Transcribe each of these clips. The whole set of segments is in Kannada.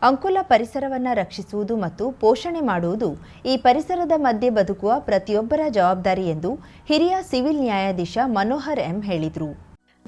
ಅಂಕೋಲ ಪರಿಸರವನ್ನು ರಕ್ಷಿಸುವುದು ಮತ್ತು ಪೋಷಣೆ ಮಾಡುವುದು ಈ ಪರಿಸರದ ಮಧ್ಯೆ ಬದುಕುವ ಪ್ರತಿಯೊಬ್ಬರ ಜವಾಬ್ದಾರಿ ಎಂದು ಹಿರಿಯ ಸಿವಿಲ್ ನ್ಯಾಯಾಧೀಶ ಮನೋಹರ್ ಎಂ ಹೇಳಿದರು.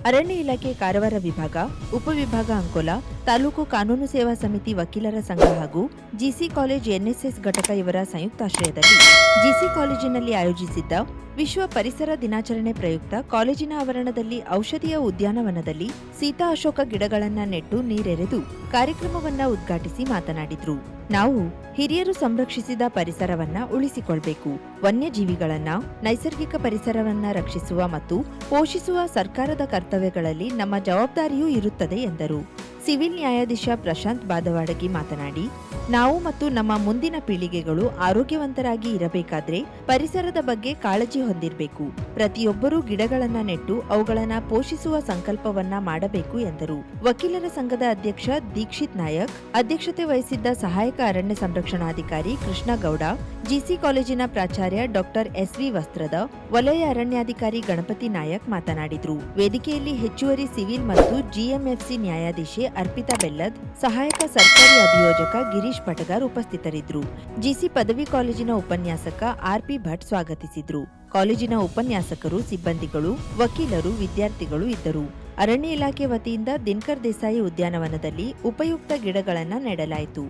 ಅರಣ್ಯ ಇಲಾಖೆ ಕಾರವಾರ ವಿಭಾಗ, ಉಪವಿಭಾಗ ಅಂಕೋಲ, ತಾಲೂಕು ಕಾನೂನು ಸೇವಾ ಸಮಿತಿ ವಕೀಲರ ಸಂಘ ಹಾಗೂ ಜಿಸಿ ಕಾಲೇಜ್ ಎನ್ಎಸ್ಎಸ್ ಘಟಕ ಇವರ ಸಂಯುಕ್ತಾಶ್ರಯದಲ್ಲಿ ಜಿಸಿ ಕಾಲೇಜಿನಲ್ಲಿ ಆಯೋಜಿಸಿದ್ದ ವಿಶ್ವ ಪರಿಸರ ದಿನಾಚರಣೆ ಪ್ರಯುಕ್ತ ಕಾಲೇಜಿನ ಆವರಣದಲ್ಲಿ ಔಷಧೀಯ ಉದ್ಯಾನವನದಲ್ಲಿ ಸೀತಾ ಅಶೋಕ ಗಿಡಗಳನ್ನು ನೆಟ್ಟು ನೀರೆರೆದು ಕಾರ್ಯಕ್ರಮವನ್ನ ಉದ್ಘಾಟಿಸಿ ಮಾತನಾಡಿದ್ರು. ನಾವು ಹಿರಿಯರು ಸಂರಕ್ಷಿಸಿದ ಪರಿಸರವನ್ನ ಉಳಿಸಿಕೊಳ್ಬೇಕು. ವನ್ಯಜೀವಿಗಳನ್ನ, ನೈಸರ್ಗಿಕ ಪರಿಸರವನ್ನ ರಕ್ಷಿಸುವ ಮತ್ತು ಪೋಷಿಸುವ ಸರ್ಕಾರದ ಕರ್ತವ್ಯಗಳಲ್ಲಿ ನಮ್ಮ ಜವಾಬ್ದಾರಿಯೂ ಇರುತ್ತದೆ ಎಂದರು. ಸಿವಿಲ್ ನ್ಯಾಯಾಧೀಶ ಪ್ರಶಾಂತ್ ಬಾದವಾಡಗಿ ಮಾತನಾಡಿ, ನಾವು ಮತ್ತು ನಮ್ಮ ಮುಂದಿನ ಪೀಳಿಗೆಗಳು ಆರೋಗ್ಯವಂತರಾಗಿ ಇರಬೇಕಾದ್ರೆ ಪರಿಸರದ ಬಗ್ಗೆ ಕಾಳಜಿ ಹೊಂದಿರಬೇಕು. ಪ್ರತಿಯೊಬ್ಬರೂ ಗಿಡಗಳನ್ನ ನೆಟ್ಟು ಅವುಗಳನ್ನ ಪೋಷಿಸುವ ಸಂಕಲ್ಪವನ್ನ ಮಾಡಬೇಕು ಎಂದರು. ವಕೀಲರ ಸಂಘದ ಅಧ್ಯಕ್ಷ ದೀಕ್ಷಿತ್ ನಾಯಕ್, ಅಧ್ಯಕ್ಷತೆ ವಹಿಸಿದ್ದ ಸಹಾಯಕ ಅರಣ್ಯ ಸಂರಕ್ಷಣಾಧಿಕಾರಿ ಕೃಷ್ಣ ಗೌಡ, ಜಿಸಿ ಕಾಲೇಜಿನ ಪ್ರಾಚಾರ್ಯ ಡಾಕ್ಟರ್ ಎಸ್ವಿ ವಸ್ತ್ರದ, ವಲಯ ಅರಣ್ಯಾಧಿಕಾರಿ ಗಣಪತಿ ನಾಯಕ್ ಮಾತನಾಡಿದರು. ವೇದಿಕೆಯಲ್ಲಿ ಹೆಚ್ಚುವರಿ ಸಿವಿಲ್ ಮತ್ತು ಜಿಎಂಎಫ್ಸಿ ನ್ಯಾಯಾಧೀಶೆ ಅರ್ಪಿತಾ ಬೆಲ್ಲದ್, ಸಹಾಯಕ ಸರ್ಕಾರಿ ಅಭಿಯೋಜಕ ಗಿರೀಶ್ ಪಟಗಾರ್ ಉಪಸ್ಥಿತರಿದ್ದರು. ಜಿಸಿ ಪದವಿ ಕಾಲೇಜಿನ ಉಪನ್ಯಾಸಕ ಆರ್ಪಿ ಭಟ್ ಸ್ವಾಗತಿಸಿದ್ರು. ಕಾಲೇಜಿನ ಉಪನ್ಯಾಸಕರು, ಸಿಬ್ಬಂದಿಗಳು, ವಕೀಲರು, ವಿದ್ಯಾರ್ಥಿಗಳು ಇದ್ದರು. ಅರಣ್ಯ ಇಲಾಖೆ ವತಿಯಿಂದ ದಿನಕರ್ ದೇಸಾಯಿ ಉದ್ಯಾನವನದಲ್ಲಿ ಉಪಯುಕ್ತ ಗಿಡಗಳನ್ನು ನೆಡಲಾಯಿತು.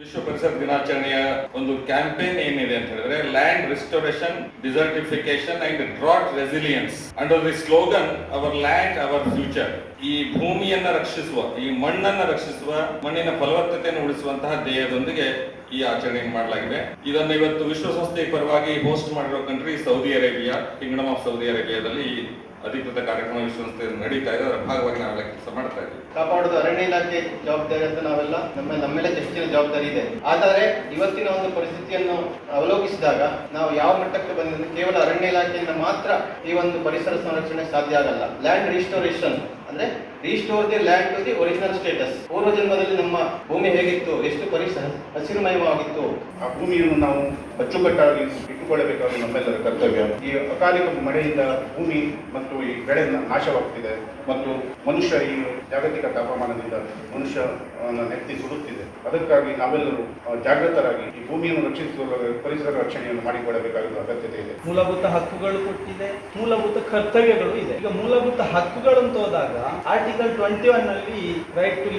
ವಿಶ್ವ ಪರಿಸರ ದಿನಾಚರಣೆಯ ಒಂದು ಕ್ಯಾಂಪೇನ್ ಏನಿದೆ ಅಂತ ಹೇಳಿದ್ರೆ land restoration, desertification and drought resilience under the slogan our land our future. ಈ ಭೂಮಿಯನ್ನ ರಕ್ಷಿಸುವ, ಈ ಮಣ್ಣನ್ನ ರಕ್ಷಿಸುವ, ಮಣ್ಣಿನ ಫಲವತ್ತತೆಯನ್ನು ಉಳಿಸುವಂತಹ ಧ್ಯೇಯದೊಂದಿಗೆ ಈ ಆಚರಣೆ ಮಾಡಲಾಗಿದೆ. ಇದನ್ನು ಇವತ್ತು ವಿಶ್ವಸಂಸ್ಥೆಯ ಪರವಾಗಿ ಹೋಸ್ಟ್ ಮಾಡಿರೋ country Saudi Arabia, Kingdom of Saudi ಅರೇಬಿಯಾದಲ್ಲಿ ಅಧಿಕೃತ ಕಾರ್ಯಕ್ರಮ ವಿಶ್ವಸಂಸ್ಥೆ ನಡೀತಾ ಇದೆ. ಅದರ ಭಾಗವಾಗಿ ನಾವೆಲ್ಲ ಕೆಲಸ ಮಾಡ್ತಾ ಇದ್ದೀವಿ. ಕಾಪಾಡೋದು ಅರಣ್ಯ ಇಲಾಖೆ ಜವಾಬ್ದಾರಿ ಅಂತ ನಾವೆಲ್ಲ ನಮ್ಮೆಲ್ಲ ಹೆಚ್ಚಿನ ಜವಾಬ್ದಾರಿ ಇದೆ. ಆದರೆ ಇವತ್ತಿನ ಒಂದು ಪರಿಸ್ಥಿತಿಯನ್ನು ಅವಲೋಕಿಸಿದಾಗ ನಾವು ಯಾವ ಮಟ್ಟಕ್ಕೆ ಬಂದಿದೆ, ಕೇವಲ ಅರಣ್ಯ ಇಲಾಖೆಯಿಂದ ಮಾತ್ರ ಈ ಒಂದು ಪರಿಸರ ಸಂರಕ್ಷಣೆ ಸಾಧ್ಯ ಆಗಲ್ಲ. ಲ್ಯಾಂಡ್ ರಿಸ್ಟೋರೇಷನ್ ಅಂದ್ರೆ restore the land to the original status. ಪೂರ್ವ ಜನ್ಮದಲ್ಲಿ ನಮ್ಮ ಭೂಮಿ ಹೇಗಿತ್ತು, ಎಷ್ಟು ಪರಿಸರ ಹಸಿರುಮಯವಾಗಿತ್ತು, ಆ ಭೂಮಿಯನ್ನು ನಾವು ಅಚ್ಚುಕಟ್ಟಾಗಿ ಇಟ್ಟುಕೊಳ್ಳಬೇಕಾದ ನಮ್ಮೆಲ್ಲರ ಕರ್ತವ್ಯ. ಈ ಅಕಾಲಿಕ ಮಳೆಯಿಂದ ಭೂಮಿ ಮತ್ತು ಈ ಬೆಳೆ ನಾಶವಾಗ್ತಿದೆ ಮತ್ತು ಮನುಷ್ಯ ಈ ಜಾಗತಿಕ ತಾಪಮಾನದಿಂದ ಮನುಷ್ಯ ನೆತ್ತಿ ಸುಡುತ್ತಿದೆ. ಅದಕ್ಕಾಗಿ ನಾವೆಲ್ಲರೂ ಜಾಗೃತರಾಗಿ ಈ ಭೂಮಿಯನ್ನು ರಕ್ಷಿಸುವ ಪರಿಸರ ರಕ್ಷಣೆಯನ್ನು ಮಾಡಿಕೊಳ್ಳಬೇಕಾದ ಅಗತ್ಯತೆ ಇದೆ. ಮೂಲಭೂತ ಹಕ್ಕುಗಳು ಕೊಟ್ಟಿದೆ, ಮೂಲಭೂತ ಕರ್ತವ್ಯಗಳು ಇದೆ. ಈಗ ಮೂಲಭೂತ ಹಕ್ಕುಗಳು ಅಂತ ಹೋದಾಗ ಆರ್ಟಿಕಲ್ 21 ನಲ್ಲಿ ರೈಟ್ ಟು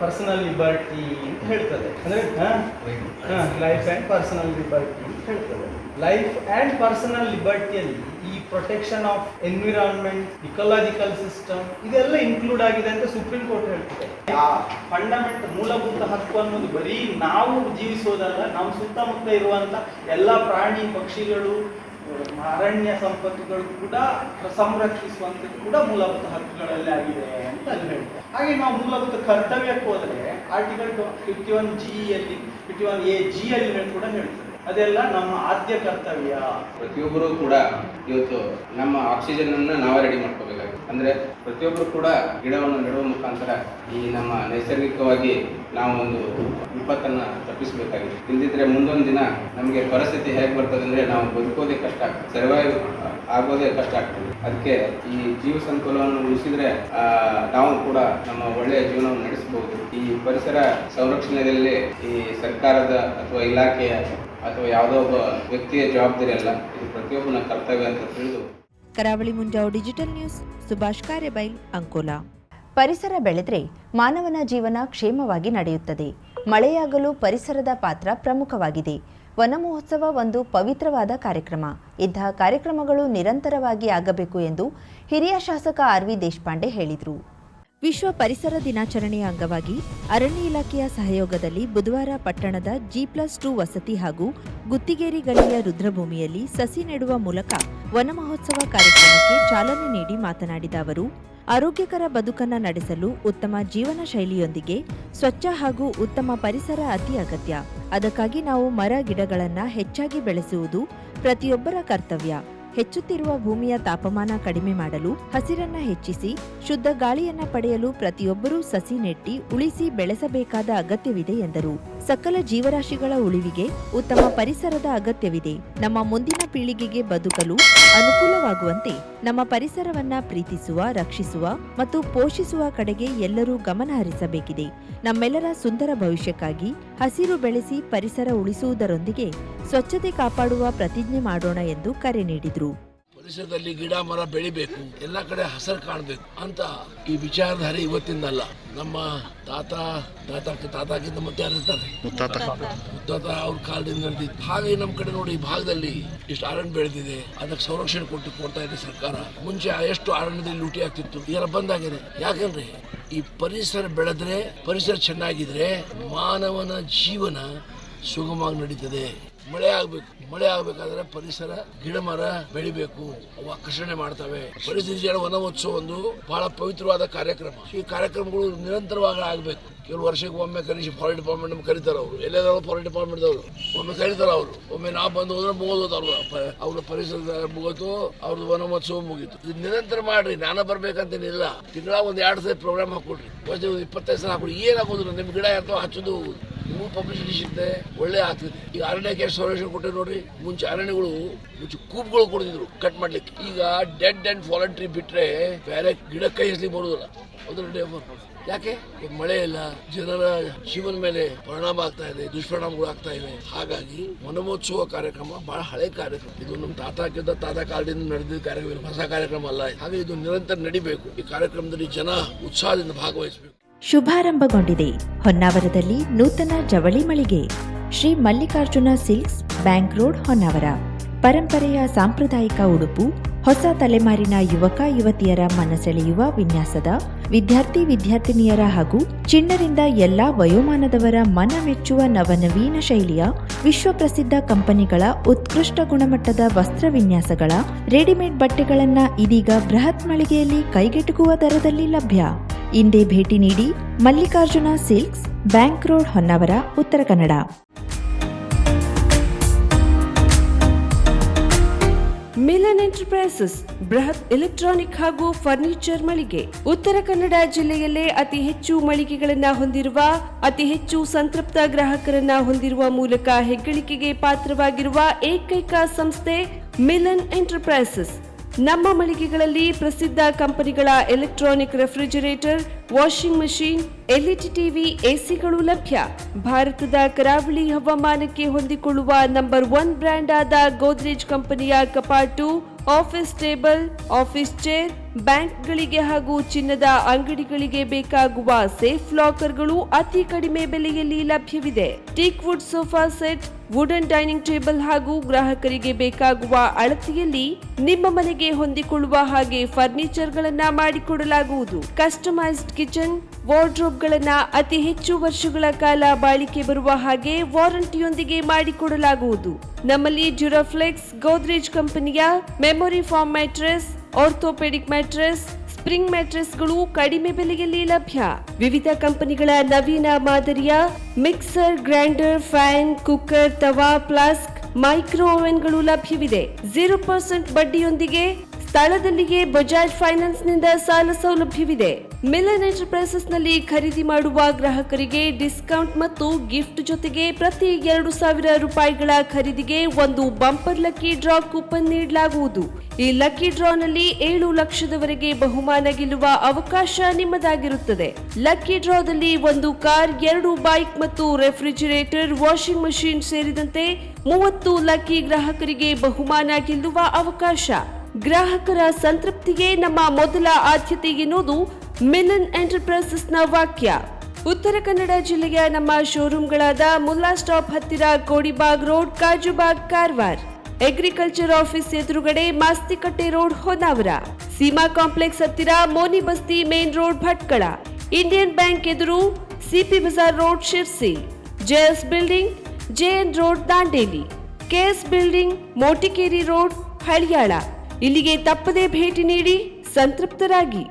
ಪರ್ಸನಲ್ ಲಿಬರ್ಟಿ ಅಂತ ಹೇಳ್ತದೆ. ಅಂದ್ರೆ ಲೈಫ್ ಅಂಡ್ ಪರ್ಸನಲ್ ಲಿಬರ್ಟಿ ಅಂತ ಹೇಳ್ತದೆ. ಲೈಫ್ ಅಂಡ್ ಪರ್ಸನಲ್ ಲಿಬರ್ಟಿಯಲ್ಲಿ ಈ protection of environment, ecological system ಇದೆಲ್ಲ ಇನ್ಕ್ಲೂಡ್ ಆಗಿದೆ ಅಂತ ಸುಪ್ರೀಂ ಕೋರ್ಟ್ ಹೇಳ್ತಿದೆ. ಆ ಫಂಡಮೆಂಟ್ ಮೂಲಭೂತ ಹಕ್ಕು ಅನ್ನೋದು ಬರೀ ನಾವು ಜೀವಿಸೋದಲ್ಲ, ನಮ್ಮ ಸುತ್ತಮುತ್ತ ಇರುವಂತ ಎಲ್ಲ ಪ್ರಾಣಿ ಪಕ್ಷಿಗಳು, ಅರಣ್ಯ ಸಂಪತ್ತುಗಳು ಕೂಡ ಸಂರಕ್ಷಿಸುವಂಥದ್ದು ಕೂಡ ಮೂಲಭೂತ ಹಕ್ಕುಗಳಲ್ಲಿ ಆಗಿದೆ ಅಂತ ಅಲ್ಲಿ ಹೇಳ್ತಾರೆ. ಹಾಗೆ ನಾವು ಮೂಲಭೂತ ಕರ್ತವ್ಯಕ್ಕೆ ಹೋದರೆ ಆರ್ಟಿಕಲ್ 51G 51AG ಅಲ್ಲಿ ಕೂಡ ಹೇಳ್ತಾರೆ. ಅದೆಲ್ಲ ನಮ್ಮ ಆದ್ಯ ಕರ್ತವ್ಯ. ಪ್ರತಿಯೊಬ್ಬರು ಕೂಡ ಇವತ್ತು ನಮ್ಮ ಆಕ್ಸಿಜನ್ ಅನ್ನ ನಾವೇ ರೆಡಿ ಮಾಡ್ಕೋಬೇಕಾಗಿದೆ. ಅಂದ್ರೆ ಪ್ರತಿಯೊಬ್ಬರು ಕೂಡ ಗಿಡವನ್ನು ನೆಡುವ ಮುಖಾಂತರ ಈ ನಮ್ಮ ನೈಸರ್ಗಿಕವಾಗಿ ನಾವು ಒಂದು ವಿಪತ್ತನ್ನ ತಪ್ಪಿಸಬೇಕಾಗಿದೆ. ಇಲ್ದಿದ್ರೆ ಮುಂದೊಂದು ದಿನ ನಮಗೆ ಪರಿಸ್ಥಿತಿ ಹೇಗೆ ಬರ್ತದೆ ಅಂದ್ರೆ ನಾವು ಬದುಕೋದೇ ಕಷ್ಟ ಆಗ್ತದೆ, ಸರ್ವೈವ್ ಆಗೋದೇ ಕಷ್ಟ ಆಗ್ತದೆ. ಅದಕ್ಕೆ ಈ ಜೀವ ಸಂಕುಲವನ್ನು ಉಳಿಸಿದ್ರೆ ನಾವು ಕೂಡ ನಮ್ಮ ಒಳ್ಳೆಯ ಜೀವನವನ್ನು ನಡೆಸಬಹುದು. ಈ ಪರಿಸರ ಸಂರಕ್ಷಣೆಯಲ್ಲಿ ಈ ಸರ್ಕಾರದ ಅಥವಾ ಇಲಾಖೆಯ ಅಥವಾ ಯಾವುದೋ ಒಬ್ಬ ವ್ಯಕ್ತಿಯ ಜವಾಬ್ದಾರಿ ಅಲ್ಲ, ಇದು ಪ್ರತಿಯೊಬ್ಬನ ಕರ್ತವ್ಯ ಅಂತ ತಿಳಿದು. ಕರಾವಳಿ ಮುಂಜಾವು ಡಿಜಿಟಲ್ ನ್ಯೂಸ್, ಸುಭಾಷ್ ಕಾರ್ಯಬೈಲ್, ಅಂಕೋಲಾ. ಪರಿಸರ ಬೆಳೆದ್ರೆ ಮಾನವನ ಜೀವನ ಕ್ಷೇಮವಾಗಿ ನಡೆಯುತ್ತದೆ. ಮಳೆಯಾಗಲು ಪರಿಸರದ ಪಾತ್ರ ಪ್ರಮುಖವಾಗಿದೆ. ವನ ಮಹೋತ್ಸವ ಒಂದು ಪವಿತ್ರವಾದ ಕಾರ್ಯಕ್ರಮ. ಇಂತಹ ಕಾರ್ಯಕ್ರಮಗಳು ನಿರಂತರವಾಗಿ ಆಗಬೇಕು ಎಂದು ಹಿರಿಯ ಶಾಸಕ ಆರ್.ವಿ. ದೇಶಪಾಂಡೆ ಹೇಳಿದರು. ವಿಶ್ವ ಪರಿಸರ ದಿನಾಚರಣೆಯ ಅಂಗವಾಗಿ ಅರಣ್ಯ ಇಲಾಖೆಯ ಸಹಯೋಗದಲ್ಲಿ ಬುಧವಾರ ಪಟ್ಟಣದ G+2 ವಸತಿ ಹಾಗೂ ಗುತ್ತಿಗೇರಿ ಗಲ್ಲಿಯ ರುದ್ರಭೂಮಿಯಲ್ಲಿ ಸಸಿ ನೆಡುವ ಮೂಲಕ ವನ ಮಹೋತ್ಸವ ಕಾರ್ಯಕ್ರಮಕ್ಕೆ ಚಾಲನೆ ನೀಡಿ ಮಾತನಾಡಿದ ಅವರು, ಆರೋಗ್ಯಕರ ಬದುಕನ್ನು ನಡೆಸಲು ಉತ್ತಮ ಜೀವನ ಶೈಲಿಯೊಂದಿಗೆ ಸ್ವಚ್ಛ ಹಾಗೂ ಉತ್ತಮ ಪರಿಸರ ಅತಿ ಅಗತ್ಯ. ಅದಕ್ಕಾಗಿ ನಾವು ಮರ ಗಿಡಗಳನ್ನು ಹೆಚ್ಚಾಗಿ ಬೆಳೆಸುವುದು ಪ್ರತಿಯೊಬ್ಬರ ಕರ್ತವ್ಯ. ಹೆಚ್ಚುತ್ತಿರುವ ಭೂಮಿಯ ತಾಪಮಾನ ಕಡಿಮೆ ಮಾಡಲು, ಹಸಿರನ್ನ ಹೆಚ್ಚಿಸಿ ಶುದ್ಧ ಗಾಳಿಯನ್ನ ಪಡೆಯಲು ಪ್ರತಿಯೊಬ್ಬರೂ ಸಸಿ ನೆಟ್ಟಿ ಉಳಿಸಿ ಬೆಳೆಸಬೇಕಾದ ಅಗತ್ಯವಿದೆ ಎಂದರು. ಸಕಲ ಜೀವರಾಶಿಗಳ ಉಳಿವಿಗೆ ಉತ್ತಮ ಪರಿಸರದ ಅಗತ್ಯವಿದೆ. ನಮ್ಮ ಮುಂದಿನ ಪೀಳಿಗೆಗೆ ಬದುಕಲು ಅನುಕೂಲವಾಗುವಂತೆ ನಮ್ಮ ಪರಿಸರವನ್ನ ಪ್ರೀತಿಸುವ, ರಕ್ಷಿಸುವ ಮತ್ತು ಪೋಷಿಸುವ ಕಡೆಗೆ ಎಲ್ಲರೂ ಗಮನ ಹರಿಸಬೇಕಿದೆ. ನಮ್ಮೆಲ್ಲರ ಸುಂದರ ಭವಿಷ್ಯಕ್ಕಾಗಿ ಹಸಿರು ಬೆಳೆಸಿ ಪರಿಸರ ಉಳಿಸುವುದರೊಂದಿಗೆ ಸ್ವಚ್ಛತೆ ಕಾಪಾಡುವ ಪ್ರತಿಜ್ಞೆ ಮಾಡೋಣ ಎಂದು ಕರೆ ನೀಡಿದರು. ಪರಿಸರದಲ್ಲಿ ಗಿಡ ಮರ ಬೆಳಿಬೇಕು, ಎಲ್ಲ ಕಡೆ ಹಸರು ಕಾಣಬೇಕು ಅಂತ ಈ ವಿಚಾರಧಾರೆ ಇವತ್ತಿಂದಲ್ಲ. ನಮ್ಮ ತಾತಕ್ಕಿಂತ ಮತ್ತೆ ಯಾರಿರ್ತಾರೆ, ಮುತ್ತಾತ ಅವ್ರ ಕಾಲದಿಂದ ನಡೆದಿತ್ತು. ಹಾಗೆ ನಮ್ಮ ಕಡೆ ನೋಡಿ, ಈ ಭಾಗದಲ್ಲಿ ಇಷ್ಟು ಅರಣ್ಯ ಬೆಳೆದಿದೆ, ಅದಕ್ಕೆ ಸಂರಕ್ಷಣೆ ಕೊಡ್ತಾ ಇದೆ ಸರ್ಕಾರ. ಮುಂಚೆ ಎಷ್ಟು ಅರಣ್ಯದಲ್ಲಿ ಲೂಟಿ ಆಗ್ತಿತ್ತು, ಇದೆಲ್ಲ ಬಂದಾಗಿದೆ. ಯಾಕಂದ್ರೆ ಈ ಪರಿಸರ ಬೆಳೆದ್ರೆ, ಪರಿಸರ ಚೆನ್ನಾಗಿದ್ರೆ ಮಾನವನ ಜೀವನ ಸುಗಮವಾಗಿ ನಡೀತದೆ. ಮಳೆ ಆಗ್ಬೇಕಾದ್ರೆ ಪರಿಸರ ಗಿಡ ಮರ ಬೆಳಿಬೇಕು, ಅವು ಆಕರ್ಷಣೆ ಮಾಡ್ತವೆ. ಪರಿಸರ ವನಮಹೋತ್ಸವ ಒಂದು ಬಹಳ ಪವಿತ್ರವಾದ ಕಾರ್ಯಕ್ರಮ. ಈ ಕಾರ್ಯಕ್ರಮಗಳು ನಿರಂತರವಾಗಿ ಆಗ್ಬೇಕು. ಕೆಲವು ವರ್ಷಕ್ಕೆ ಒಮ್ಮೆ ಕನಿಷ್ಠ ಫಾರೆಸ್ಟ್ ಡಿಪಾರ್ಟ್ಮೆಂಟ್ ಕರೀತಾರೆ. ಅವರು ಎಲ್ಲಾದ್ರೂ ಫಾರೆಸ್ಟ್ ಡಿಪಾರ್ಟ್ಮೆಂಟ್ ಅವರು ಒಮ್ಮೆ ಕರೀತಾರೆ. ಅವರು ಒಮ್ಮೆ ನಾವು ಬಂದು ಹೋದ್ರೆ ಮುಗೋದು, ಅವ್ರ ಪರಿಸರದ ಮುಗಿತು, ಅವ್ರದ್ದು ವನಮಹೋತ್ಸವ ಮುಗೀತು. ಇದು ನಿರಂತರ ಮಾಡ್ರಿ. ನಾನು ಬರ್ಬೇಕಂತೇನಿಲ್ಲ. ತಿಂಗಳ 1-2 ಸಲ ಪ್ರೋಗ್ರಾಮ್ ಹಾಕೊಡ್ರಿ, 25 ಸಲ ಹಾಕೊಡಿ. ಏನಾಗೋದಿಲ್ಲ, ನಿಮ್ ಗಿಡ ಇರ್ತಾವ ಹಚ್ಚೋದು, ನಿಮಗೂ ಪಬ್ಲಿಸಿಟಿ ಸಿಗುತ್ತೆ, ಒಳ್ಳೆ ಆಗ್ತದೆ. ಈಗ ಅರಣ್ಯಕ್ಕೆ ಎಷ್ಟು ಸೊಲ್ಯೂಷನ್ ಕೊಟ್ಟೆ ನೋಡ್ರಿ. ಮುಂಚೆ ಅರಣ್ಯಗಳು ಕೂಪ್ಗಳು ಕೊಡ್ತಿದ್ರು ಕಟ್ ಮಾಡ್ಲಿಕ್ಕೆ. ಈಗ ಡೆಡ್ ಅಂಡ್ ಫಾಲನ್ ಟ್ರೀ ಬಿಟ್ರೆ ಬೇರೆ ಗಿಡ ಕೈ ಹೆಸಲಿಕ್ಕೆ ಬರುದಿಲ್ಲ. ಯಾಕೆ? ಮಳೆ ಇಲ್ಲ, ಜನರ ಜೀವನ ಮೇಲೆ ಪರಿಣಾಮ ಆಗ್ತಾ ಇದೆ, ದುಷ್ಪರಿಣಾಮಗಳು ಆಗ್ತಾ ಇವೆ. ಹಾಗಾಗಿ ವನಮಹೋತ್ಸವ ಕಾರ್ಯಕ್ರಮ ಬಹಳ ಹಳೆ ಕಾರ್ಯಕ್ರಮ. ಇದು ನಮ್ಮ ತಾತ ಕಾಲದಿಂದ ನಡೆದಿದ್ದ ಕಾರ್ಯಕ್ರಮ, ಹೊಸ ಕಾರ್ಯಕ್ರಮ ಅಲ್ಲ. ಹಾಗೆ ಇದು ನಿರಂತರ ನಡಿಬೇಕು. ಈ ಕಾರ್ಯಕ್ರಮದಲ್ಲಿ ಜನ ಉತ್ಸಾಹದಿಂದ ಭಾಗವಹಿಸಬೇಕು. ಶುಭಾರಂಭಗೊಂಡಿದೆ ಹೊನ್ನಾವರದಲ್ಲಿ ನೂತನ ಜವಳಿ ಮಳಿಗೆ Shri Mallikarjuna silks, bank road, Honnavar. ಪರಂಪರೆಯ ಸಾಂಪ್ರದಾಯಿಕ ಉಡುಪು, ಹೊಸ ತಲೆಮಾರಿನ ಯುವಕ ಯುವತಿಯರ ಮನಸೆಳೆಯುವ ವಿನ್ಯಾಸದ, ವಿದ್ಯಾರ್ಥಿನಿಯರ ಹಾಗೂ ಚಿಣ್ಣರಿಂದ ಎಲ್ಲಾ ವಯೋಮಾನದವರ ಮನ ಮೆಚ್ಚುವ ನವನವೀನ ಶೈಲಿಯ ವಿಶ್ವಪ್ರಸಿದ್ಧ ಕಂಪನಿಗಳ ಉತ್ಕೃಷ್ಟ ಗುಣಮಟ್ಟದ ವಸ್ತ್ರ ವಿನ್ಯಾಸಗಳ ರೆಡಿಮೇಡ್ ಬಟ್ಟೆಗಳನ್ನ ಇದೀಗ ಬೃಹತ್ ಮಳಿಗೆಯಲ್ಲಿ ಕೈಗೆಟುಕುವ ದರದಲ್ಲಿ ಲಭ್ಯ. ಇಂದೇ ಭೇಟಿ ನೀಡಿ. Mallikarjuna silks, bank road, Honnavar, Uttara Kannada. Milan enterprises ಬೃಹತ್ ಎಲೆಕ್ಟ್ರಾನಿಕ್ ಹಾಗೂ ಫರ್ನಿಚರ್ ಮಳಿಗೆ. ಉತ್ತರ ಕನ್ನಡ ಜಿಲ್ಲೆಯಲ್ಲೇ ಅತಿ ಹೆಚ್ಚು ಮಳಿಗೆಗಳನ್ನ ಹೊಂದಿರುವ, ಅತಿ ಹೆಚ್ಚು ಸಂತೃಪ್ತ ಗ್ರಾಹಕರನ್ನ ಹೊಂದಿರುವ ಮೂಲಕ ಹೆಗ್ಗಳಿಕೆಗೆ ಪಾತ್ರವಾಗಿರುವ ಏಕೈಕ ಸಂಸ್ಥೆ ಮಿಲನ್ ಎಂಟರ್ಪ್ರೈಸಸ್. ನಮ್ಮ ಮಳಿಗೆಗಳಲ್ಲಿ ಪ್ರಸಿದ್ಧ ಕಂಪನಿಗಳ electronic refrigerator, washing machine, LED TV, ಎಸಿಗಳು ಲಭ್ಯ. ಭಾರತದ ಕರಾವಳಿ ಹವಾಮಾನಕ್ಕೆ ಹೊಂದಿಕೊಳ್ಳುವ ನಂಬರ್ 1 ಬ್ರ್ಯಾಂಡ್ ಆದ ಗೋದ್ರೇಜ್ ಕಂಪನಿಯ ಕಪಾಟು, ಆಫೀಸ್ ಟೇಬಲ್, ಆಫೀಸ್ ಚೇರ್, ಬ್ಯಾಂಕ್ಗಳಿಗೆ ಹಾಗೂ ಚಿನ್ನದ ಅಂಗಡಿಗಳಿಗೆ ಬೇಕಾಗುವ ಸೇಫ್ ಲಾಕರ್ಗಳು ಅತಿ ಕಡಿಮೆ ಬೆಲೆಯಲ್ಲಿ ಲಭ್ಯವಿದೆ. Teak wood sofa set, wooden dining table ಹಾಗೂ ಗ್ರಾಹಕರಿಗೆ ಬೇಕಾಗುವ ಅಳತೆಯಲ್ಲಿ ನಿಮ್ಮ ಮನೆಗೆ ಹೊಂದಿಕೊಳ್ಳುವ ಹಾಗೆ ಫರ್ನಿಚರ್ಗಳನ್ನ ಮಾಡಿಕೊಡಲಾಗುವುದು. ಕಸ್ಟಮೈಸ್ಡ್ ಕಿಚನ್, ವಾರ್ಡ್ರೋಬ್ಗಳನ್ನ ಅತಿ ಹೆಚ್ಚು ವರ್ಷಗಳ ಕಾಲ ಬಾಳಿಕೆ ಬರುವ ಹಾಗೆ ವಾರಂಟಿಯೊಂದಿಗೆ ಮಾಡಿಕೊಡಲಾಗುವುದು. ನಮ್ಮಲ್ಲಿ ಡ್ಯೂರಾಫ್ಲೆಕ್ಸ್, ಗೋದ್ರೇಜ್ ಕಂಪನಿಯ memory foam mattress, orthopaedic mattress, spring ಮ್ಯಾಟ್ರೆಸ್ಗಳು ಕಡಿಮೆ ಬೆಲೆಯಲ್ಲಿ ಲಭ್ಯ. ವಿವಿಧ ಕಂಪನಿಗಳ ನವೀನ ಮಾದರಿಯ mixer, grinder, fan, cooker, tawa, flask, micro ಓವೆನ್ಗಳು ಲಭ್ಯವಿದೆ. 0% ಬಡ್ಡಿಯೊಂದಿಗೆ ಸ್ಥಳದಲ್ಲಿಯೇ ಬಜಾಜ್ ಫೈನಾನ್ಸ್ ನಿಂದ ಸಾಲ ಸೌಲಭ್ಯವಿದೆ. ಮಿಲನ್ ಎಂಟರ್ಪ್ರೈಸಸ್ ನಲ್ಲಿ ಖರೀದಿ ಮಾಡುವ ಗ್ರಾಹಕರಿಗೆ ಡಿಸ್ಕೌಂಟ್ ಮತ್ತು ಗಿಫ್ಟ್ ಜೊತೆಗೆ ಪ್ರತಿ 2,000 ರೂಪಾಯಿಗಳ ಖರೀದಿಗೆ ಒಂದು ಬಂಪರ್ ಲಕ್ಕಿ ಡ್ರಾ ಕೂಪನ್ ನೀಡಲಾಗುವುದು. ಈ ಲಕ್ಕಿ ಡ್ರಾನಲ್ಲಿ 7 ಲಕ್ಷದವರೆಗೆ ಬಹುಮಾನ ಗೆಲ್ಲುವ ಅವಕಾಶ ನಿಮ್ಮದಾಗಿರುತ್ತದೆ. ಲಕ್ಕಿ ಡ್ರಾದಲ್ಲಿ 1 ಕಾರ್, 2 ಬೈಕ್ ಮತ್ತು ರೆಫ್ರಿಜಿರೇಟರ್, ವಾಷಿಂಗ್ ಮಷೀನ್ ಸೇರಿದಂತೆ 30 ಲಕ್ಕಿ ಗ್ರಾಹಕರಿಗೆ ಬಹುಮಾನ ಗೆಲ್ಲುವ ಅವಕಾಶ. ಗ್ರಾಹಕರ ಸಂತೃಪ್ತಿಗೆ ನಮ್ಮ ಮೊದಲ ಆದ್ಯತೆ ಎನ್ನುವುದು ಮಿಲನ್ ಎಂಟರ್ಪ್ರೈಸಸ್ನ ವಾಕ್ಯ. ಉತ್ತರ ಕನ್ನಡ ಜಿಲ್ಲೆಯ ನಮ್ಮ ಶೋರೂಮ್ಗಳಾದ ಮುಲ್ಲಾ ಸ್ಟಾಪ್ ಹತ್ತಿರ Kodibag road, Kajubag, Karwar. Agriculture office ಎದುರುಗಡೆ ಮಾಸ್ತಿಕಟ್ಟೆ ರೋಡ್, ಹೊನ್ನಾವರ. ಸೀಮಾ ಕಾಂಪ್ಲೆಕ್ಸ್ ಹತ್ತಿರ Moni Basti main road, Bhatkal. Indian bank ಎದುರು CP Bazar road, Sirsi. JS building, JN road, Dandeli. KS building, Motikeri road, Haliyal. ಇಲ್ಲಿಗೆ ತಪ್ಪದೇ ಭೇಟಿ ನೀಡಿ ಸಂತೃಪ್ತರಾಗಿ.